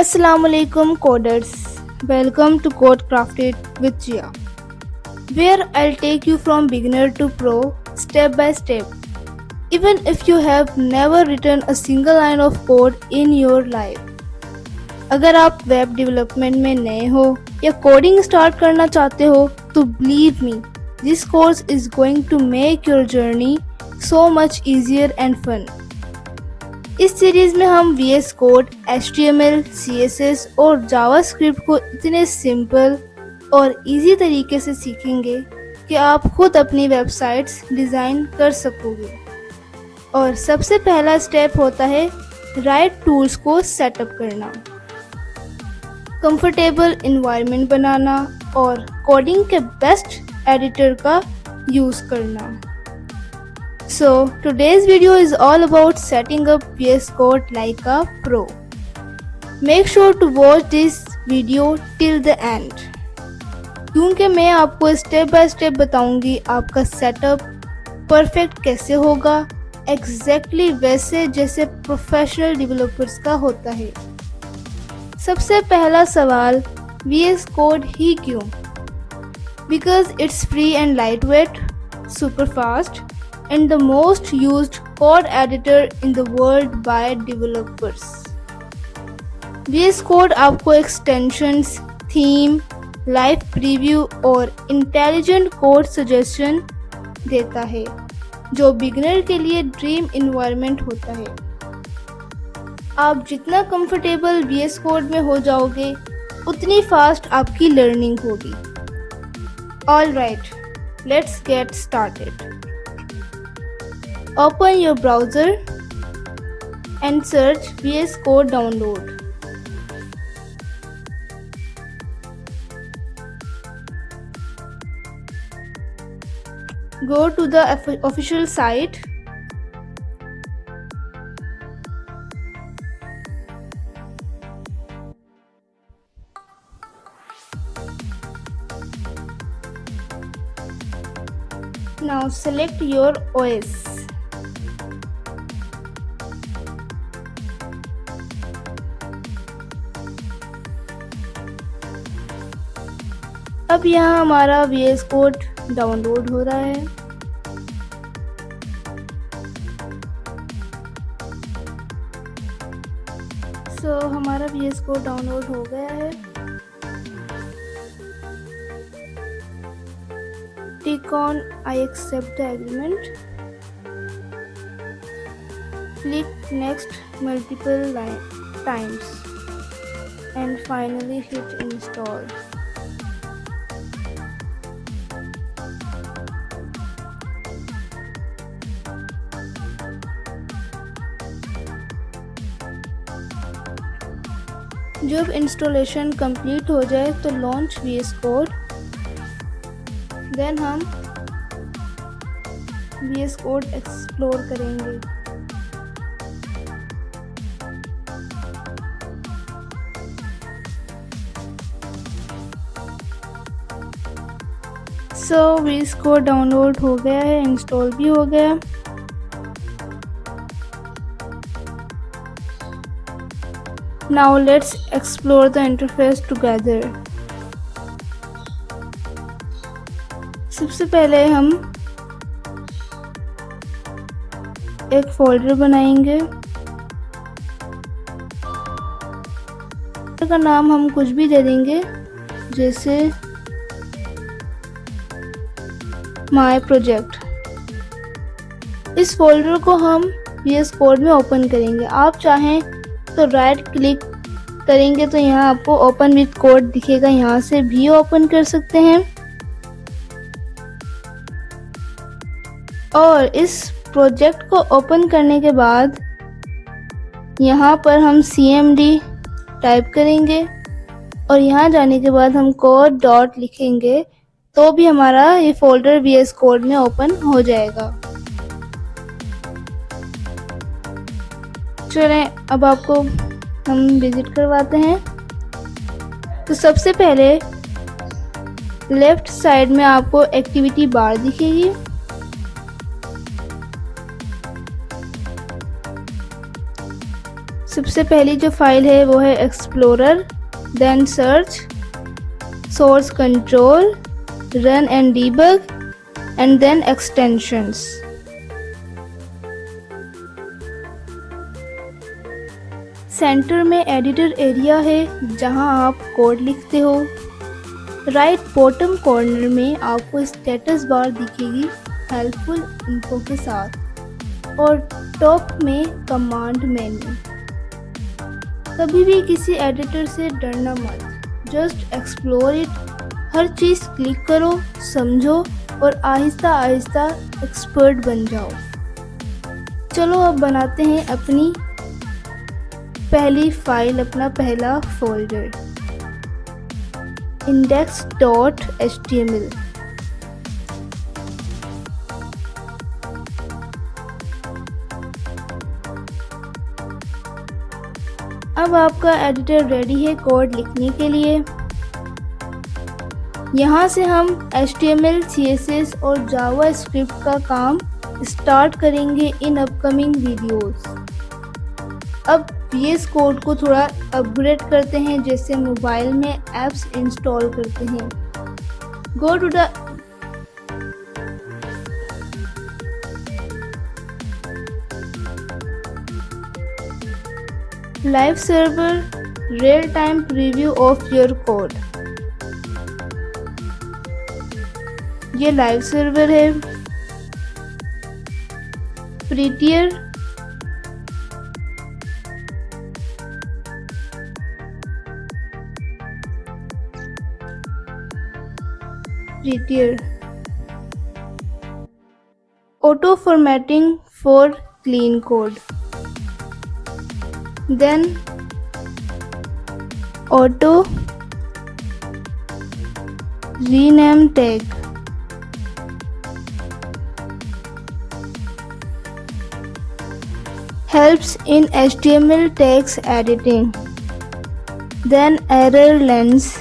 Assalamualaikum coders. Welcome to Code Crafted with Jia, where I'll take you from beginner to pro step by step, even if you have never written a single line of code in your life. अगर आप web development में नए हो या coding start करना चाहते हो तो believe me, this course is going to make your journey so much easier and fun. इस सीरीज में हम VS कोड, HTML, CSS और जावास्क्रिप्ट को इतने सिंपल और इजी तरीके से सीखेंगे कि आप खुद अपनी वेबसाइट्स डिज़ाइन कर सकोगे। और सबसे पहला स्टेप होता है राइट टूल्स को सेटअप करना, कंफर्टेबल इन्वायरमेंट बनाना और कोडिंग के बेस्ट एडिटर का यूज़ करना। So today's video is all about setting up VS Code like a pro. Make sure to watch this video till the end, क्योंकि मैं आपको step by step बताऊंगी आपका setup perfect कैसे होगा, एग्जैक्टली वैसे जैसे प्रोफेशनल डेवलपर्स का होता है। सबसे पहला सवाल, VS Code ही क्यों? Because it's free and lightweight, super fast and the most used code editor in the world by developers. VS Code आपको एक्सटेंशंस, थीम, लाइव प्रीव्यू और इंटेलिजेंट कोड सजेशन देता है, जो बिगिनर के लिए ड्रीम इन्वायरमेंट होता है। आप जितना कंफर्टेबल VS Code में हो जाओगे उतनी फास्ट आपकी लर्निंग होगी। Alright, let's get started. Open your browser and search VS Code download. Go to the official site. Now select your OS. अब यहाँ हमारा VS Code डाउनलोड हो रहा है। हमारा VS Code डाउनलोड हो गया है। Click on I accept the agreement. Click next multiple times and finally hit install. जब इंस्टॉलेशन कंप्लीट हो जाए तो लॉन्च VS Code, देन हम VS Code एक्सप्लोर करेंगे। VS Code डाउनलोड हो गया है, इंस्टॉल भी हो गया। Now let's explore the interface together. सबसे पहले हम एक फोल्डर बनाएंगे। का नाम हम कुछ भी दे देंगे, जैसे माय प्रोजेक्ट। इस फोल्डर को हम VS Code में ओपन करेंगे। आप चाहें तो राइट क्लिक करेंगे तो यहाँ आपको ओपन विद कोड दिखेगा, यहाँ से भी ओपन कर सकते हैं। और इस प्रोजेक्ट को ओपन करने के बाद यहाँ पर हम CMD टाइप करेंगे और यहाँ जाने के बाद हम कोड डॉट लिखेंगे तो भी हमारा ये फोल्डर VS Code में ओपन हो जाएगा। चलें अब आपको हम विजिट करवाते हैं। तो सबसे पहले लेफ्ट साइड में आपको एक्टिविटी बार दिखेगी। सबसे पहली जो फाइल है वो है explorer, then search, source control, run and debug and then extensions. Center में एडिटर एरिया है जहां आप कोड लिखते हो। राइट बॉटम कॉर्नर में आपको स्टेटस बार दिखेगी हेल्पफुल इन्फो के साथ और टॉप में कमांड मेन्यू। कभी भी किसी एडिटर से डरना मत, just explore it. Her cheese click करो, समझो और आहिस्ता आहिस्ता एक्सपर्ट बन जाओ। चलो अब बनाते हैं अपनी पहली फाइल, अपना पहला फोल्डर index.html। अब आपका एडिटर रेडी है कोड लिखने के लिए। यहाँ से हम HTML, CSS और जावास्क्रिप्ट का काम स्टार्ट करेंगे इन अपकमिंग वीडियोस। अब VS कोड को थोड़ा अपग्रेड करते हैं, जैसे मोबाइल में ऐप्स इंस्टॉल करते हैं। Go to the live server, real time preview of your code. ये लाइव सर्वर है। Prettier, auto formatting for clean code, then auto rename tag, helps in HTML text editing, then error lens,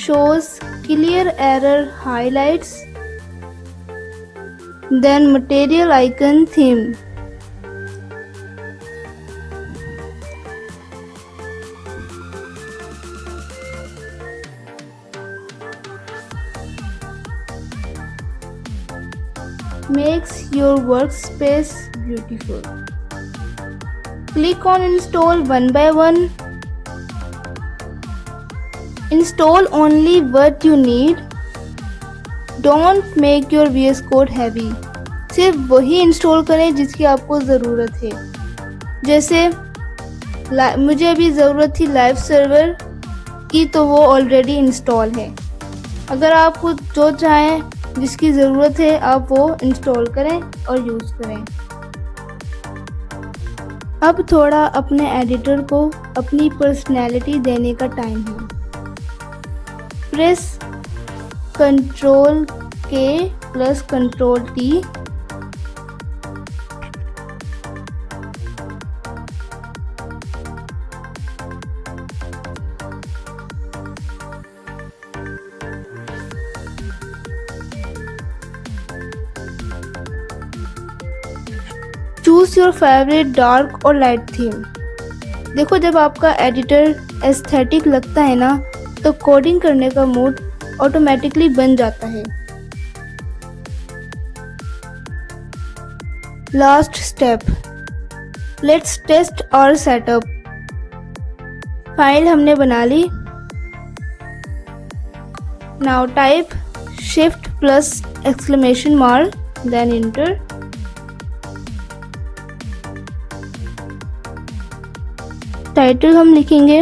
shows clear error highlights, then material icon theme, makes your workspace beautiful. Click on install one by one. Install only what you need. Don't make your VS Code heavy. सिर्फ वही install करें जिसकी आपको ज़रूरत है। जैसे मुझे अभी ज़रूरत थी लाइव सर्वर की, तो वो ऑलरेडी इंस्टॉल है। अगर आपको जो चाहें, जिसकी ज़रूरत है, आप वो इंस्टॉल करें और यूज़ करें। अब थोड़ा अपने एडिटर को अपनी पर्सनैलिटी देने का टाइम है। Press Ctrl+K plus Ctrl+T। Choose your favourite dark और लाइट थीम। देखो, जब आपका एडिटर एस्थेटिक लगता है ना, तो कोडिंग करने का मूड ऑटोमेटिकली बन जाता है। लास्ट स्टेप, लेट्स टेस्ट और सेटअप। फाइल हमने बना ली। Now type Shift+! Then enter. Title हम लिखेंगे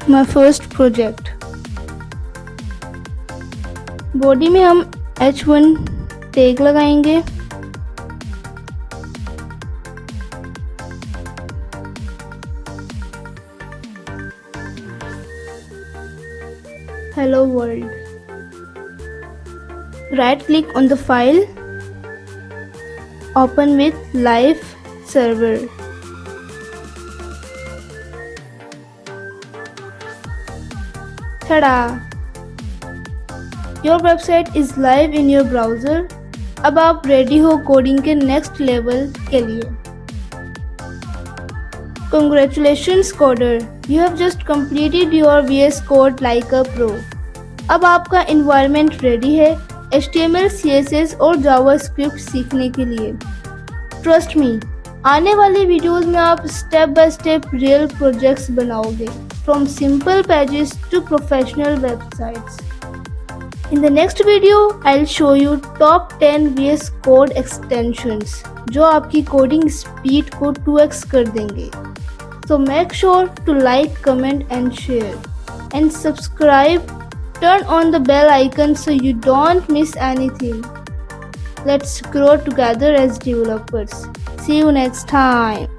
माय फर्स्ट प्रोजेक्ट। बॉडी में हम H1 टैग लगाएंगे। Hello world. Right click on the file, open with live server. Ta-da! Your website is live in your browser. अब आप ready हो coding के next level के लिए। Congratulations coder, you have just completed your VS Code like a pro. अब आपका environment ready है HTML, CSS और JavaScript सीखने के लिए। Trust me, आने वाले वीडियोस में आप step by step real projects बनाओगे, from simple pages to professional websites. In the next video, I'll show you top 10 VS Code extensions जो आपकी कोडिंग स्पीड को 2x कर देंगे। So make sure to like, comment and share and subscribe. Turn on the bell icon so you don't miss anything. Let's grow together as developers. See you next time.